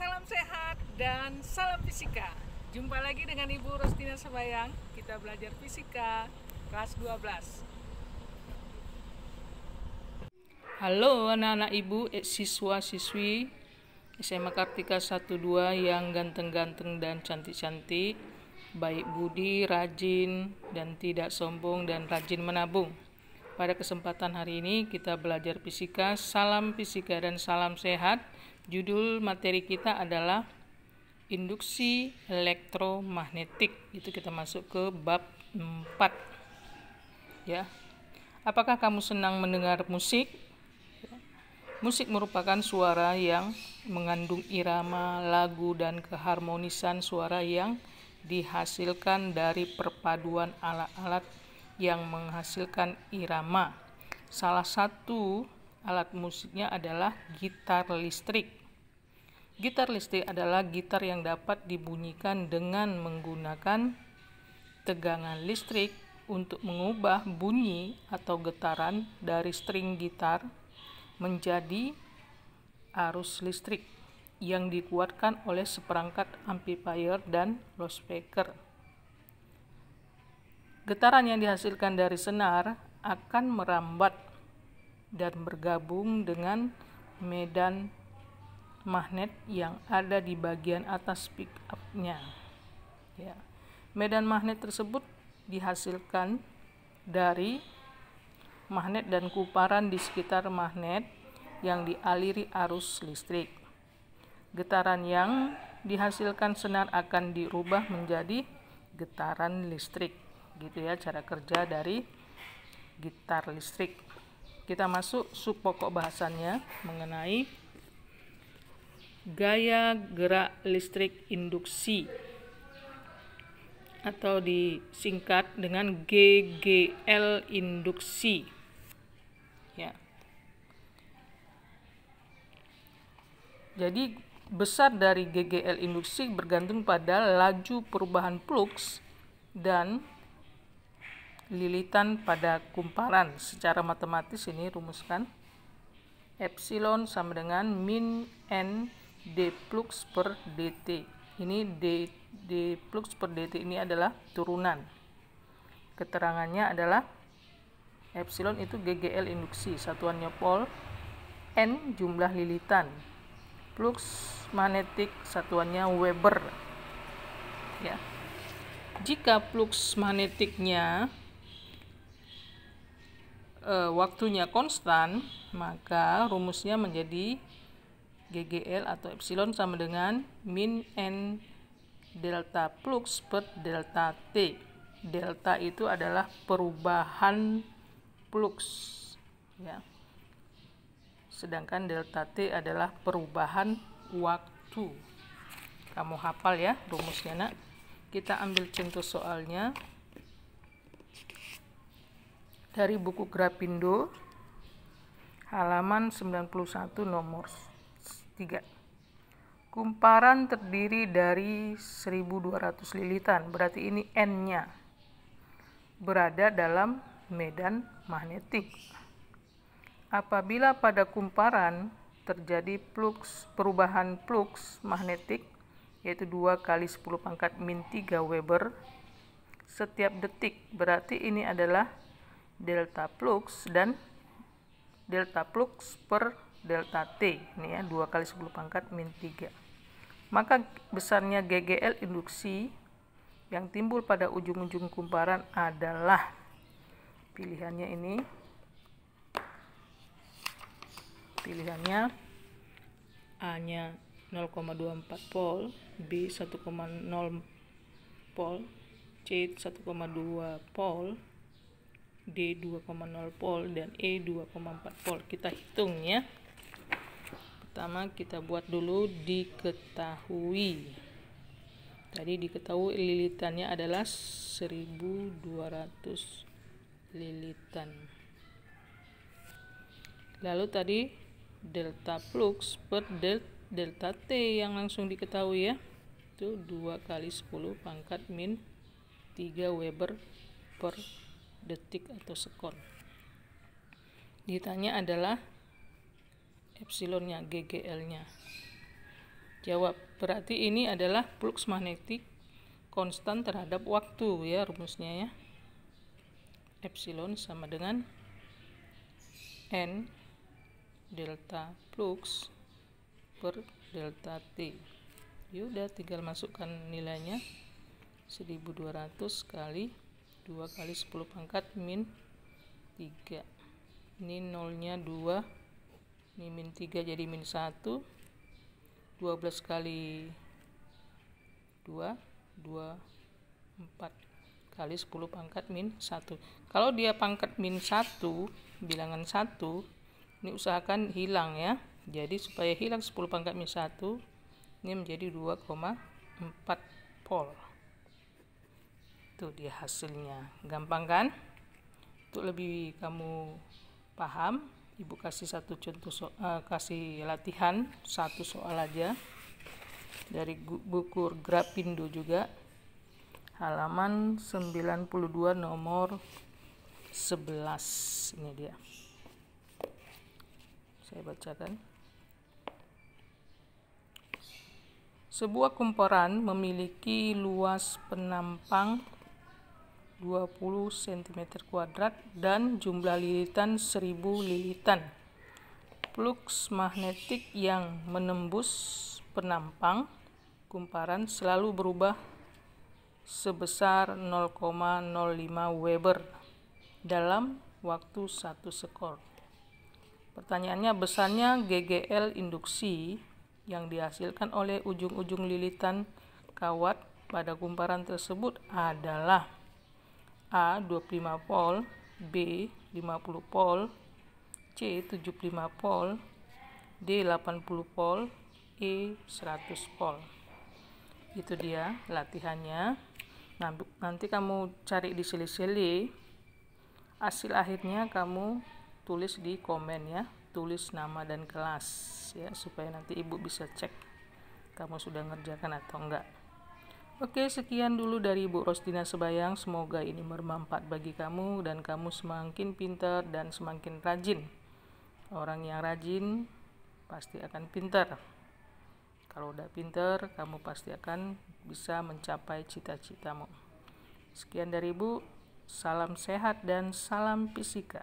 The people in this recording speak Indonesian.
salam sehat dan salam fisika. Jumpa lagi dengan Ibu Rostina Sabayang. Kita belajar fisika kelas 12. Halo anak-anak Ibu, siswa-siswi SMA Kartika 12 yang ganteng-ganteng dan cantik-cantik, baik budi, rajin, dan tidak sombong dan rajin menabung. Pada kesempatan hari ini kita belajar fisika, salam fisika dan salam sehat. Judul materi kita adalah induksi elektromagnetik. Itu kita masuk ke bab 4. Ya. Apakah kamu senang mendengar musik? Musik merupakan suara yang mengandung irama, lagu, dan keharmonisan suara yang dihasilkan dari perpaduan alat-alat yang menghasilkan irama. Salah satu alat musiknya adalah gitar listrik. Gitar listrik adalah gitar yang dapat dibunyikan dengan menggunakan tegangan listrik untuk mengubah bunyi atau getaran dari string gitar menjadi arus listrik yang dikuatkan oleh seperangkat amplifier dan loudspeaker. Getaran yang dihasilkan dari senar akan merambat dan bergabung dengan medan magnet yang ada di bagian atas pick up-nya. Ya. Medan magnet tersebut dihasilkan dari magnet dan kumparan di sekitar magnet yang dialiri arus listrik. Getaran yang dihasilkan senar akan dirubah menjadi getaran listrik. Gitu ya cara kerja dari gitar listrik. Kita masuk sub pokok bahasannya mengenai gaya gerak listrik induksi atau disingkat dengan GGL induksi. Ya. Jadi besar dari GGL induksi bergantung pada laju perubahan flux dan lilitan pada kumparan. Secara matematis ini rumuskan epsilon sama dengan min n d flux per dt. Ini d flux per dt ini adalah turunan. Keterangannya adalah epsilon itu GGL induksi, satuannya pol, n jumlah lilitan, flux magnetik satuannya Weber. Ya. Jika flux magnetiknya waktunya konstan, maka rumusnya menjadi GGL atau epsilon sama dengan min n delta flux per delta T. Delta itu adalah perubahan flux, ya. Sedangkan delta T adalah perubahan waktu. Kamu hafal ya rumusnya, Nak. Kita ambil contoh soalnya dari buku Grapindo halaman 91 nomor 3. Kumparan terdiri dari 1200 lilitan, berarti ini N-nya berada dalam medan magnetik. Apabila pada kumparan terjadi perubahan flux magnetik yaitu 2 kali 10 pangkat min 3 Weber setiap detik, berarti ini adalah delta flux dan delta flux per delta T. Ini ya 2 kali 10 pangkat min 3. Maka besarnya GGL induksi yang timbul pada ujung-ujung kumparan adalah pilihannya ini. Pilihannya A-nya 0,24 volt, B 1,0 volt, C 1,2 volt, D 2,0 volt, dan E 2,4 volt. Kita hitung ya. Pertama kita buat dulu diketahui. Tadi diketahui lilitannya adalah 1200 lilitan. Lalu tadi delta flux per delta T yang langsung diketahui ya. Itu 2 kali 10 pangkat min 3 Weber per detik atau sekon. Ditanya adalah epsilonnya, GGL-nya. Jawab. Berarti ini adalah flux magnetik konstan terhadap waktu ya rumusnya ya. Epsilon sama dengan N delta flux per delta T. Yaudah, tinggal masukkan nilainya. 1200 kali 2 kali 10 pangkat min 3. Ini nolnya 2, ini min 3 jadi min 1. 12 kali 2, 4 kali 10 pangkat min 1. Kalau dia pangkat min 1, bilangan 1, ini usahakan hilang ya. Jadi supaya hilang 10 pangkat min 1, ini menjadi 2,4 volt. Itu dia hasilnya. Gampang kan? Untuk lebih kamu paham, Ibu kasih satu contoh kasih latihan satu soal aja dari buku Grapindo juga, halaman 92 nomor 11. Ini dia. Saya bacakan. Sebuah kumparan memiliki luas penampang 20 cm² dan jumlah lilitan 1000 lilitan. Flux magnetik yang menembus penampang kumparan selalu berubah sebesar 0,05 Weber dalam waktu 1 sekon. Pertanyaannya, besarnya GGL induksi yang dihasilkan oleh ujung-ujung lilitan kawat pada kumparan tersebut adalah A 25 volt, B 50 volt, C 75 volt, D 80 volt, E 100 volt. Itu dia latihannya. Nanti kamu cari di seli-seli, hasil akhirnya kamu tulis di komen ya, tulis nama dan kelas ya, supaya nanti ibu bisa cek kamu sudah ngerjakan atau enggak. Oke, sekian dulu dari Ibu Rosdina Sebayang. Semoga ini bermanfaat bagi kamu dan kamu semakin pintar dan semakin rajin. Orang yang rajin pasti akan pintar. Kalau udah pintar, kamu pasti akan bisa mencapai cita-citamu. Sekian dari Ibu, salam sehat dan salam fisika.